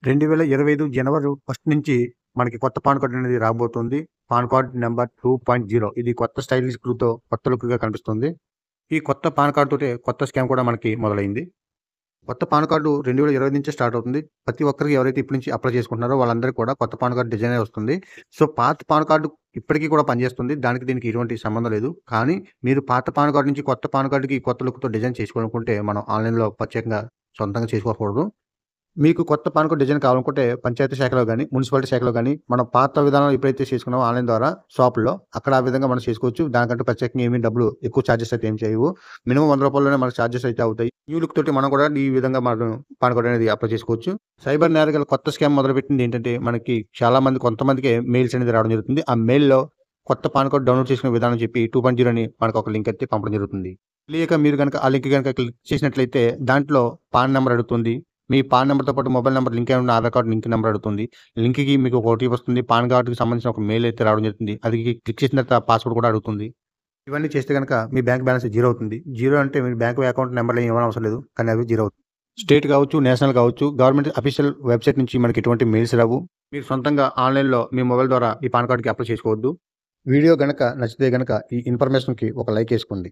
2025 జనవరి 1 నుంచి మనకి కొత్త పాన్ కార్డ్ అనేది రాబోతుంది. పాన్ కార్డ్ నంబర్ 2.0 ఇది కొత్త స్టైలిష్ లుక్‌తో కొత్త లుక్‌గా కనిపిస్తుంది. ఈ కొత్త పాన్ కార్డ్ తోటే కొత్త స్కామ్ కూడా మనకి మొదలైంది. కొత్త పాన్ కార్డు 2020 నుంచే స్టార్ట్ అవుతుంది. ప్రతి ఒక్కరికి ఎవరైతే ఇప్పటి నుంచి అప్లై చేసుకుంటున్నారో వాళ్ళందరికీ కూడా కొత్త పాన్ కార్డ్ డిజైనే వస్తుంది. సో, పాత పాన్ కార్డు ఇప్పటికి కూడా పనిచేస్తుంది. దీనికి ఎటువంటి సంబంధం లేదు. కానీ మీరు పాత పాన్ కార్డ్ నుంచి కొత్త పాన్ కార్డ్‌కి కొత్త లుక్‌తో డిజైన్ చేసుకోవాలనుకుంటే మనం ఆన్‌లైన్‌లో ప్రత్యేకంగా సొంతంగా చేసుకోకూడదు. మీకు కొత్త పాన్ కార్డ్ డిజైన్ కావాలనుకుంటే పంచాయతీ శాఖలో గాని, మున్సిపాలిటీ శాఖలో గాని, మనం పాత విధానం ఎప్పుడైతే చేసుకున్నామో ఆన్‌లైన్ ద్వారా షాపుల్లో అక్కడ ఆ విధంగా మనం చేసుకోవచ్చు. దానికంటే ప్రత్యేకంగా ఏమి డబ్బులు ఎక్కువ చార్జెస్ అయితే ఏం చేయవు. మినిమమ్ రూ. 100లోనే మనకు చార్జెస్ అయితే అవుతాయి. న్యూ లుక్ తోటి మనం కూడా ఈ విధంగా మనం పాన్ కార్డ్ అనేది అప్లై చేసుకోవచ్చు. సైబర్ నేరగాళ్లు కొత్త స్కామ్ మొదలుపెట్టింది ఏంటంటే మనకి కొంతమందికే మెయిల్స్ అనేది రావడం జరుగుతుంది. ఆ మెయిల్‌లో కొత్త పాన్ కార్డ్ డౌన్‌లోడ్ చేసుకునే విధానం చెప్పి 2.0 అని మనకు ఒక లింక్ అయితే పంపడం జరుగుతుంది. తెలియక మీరు గనక ఆ లింక్ గనక క్లిక్ చేసినట్లయితే దాంట్లో పాన్ నంబర్ అడుగుతుంది. మీ పాన్ నంబర్‌తో పాటు మొబైల్ నంబర్ లింక్ అయి ఉన్న ఆధార్ కార్డ్ లింక్ నంబర్ అడుగుతుంది. లింక్‌కి మీకు ఒక ఓటీపీ వస్తుంది. పాన్ కార్డ్‌కి సంబంధించిన ఒక మెయిల్ అయితే రావడం జరుగుతుంది. అది క్లిక్ చేసిన తర్వాత పాస్వర్డ్ కూడా అడుగుతుంది. ఇవన్నీ చేస్తే గనక మీ బ్యాంక్ బ్యాలెన్స్ జీరో అవుతుంది. జీరో అంటే మీ బ్యాంక్ అకౌంట్ నంబర్‌లు ఏమి ఇవ్వనవసరం లేదు. కానీ అవి జీరో అవుతుంది. స్టేట్ కావచ్చు, నేషనల్ కావచ్చు, గవర్నమెంట్ అఫీషియల్ వెబ్‌సైట్ నుంచి మనకి ఎటువంటి మెయిల్స్ రావు. మీరు సొంతంగా ఆన్‌లైన్‌లో మీ మొబైల్ ద్వారా ఈ పాన్ కార్డ్‌కి అప్లై చేసుకోవద్దు. వీడియో గనక నచ్చితే గనక ఈ ఇన్ఫర్మేషన్‌కి ఒక లైక్ ఏసుకోండి.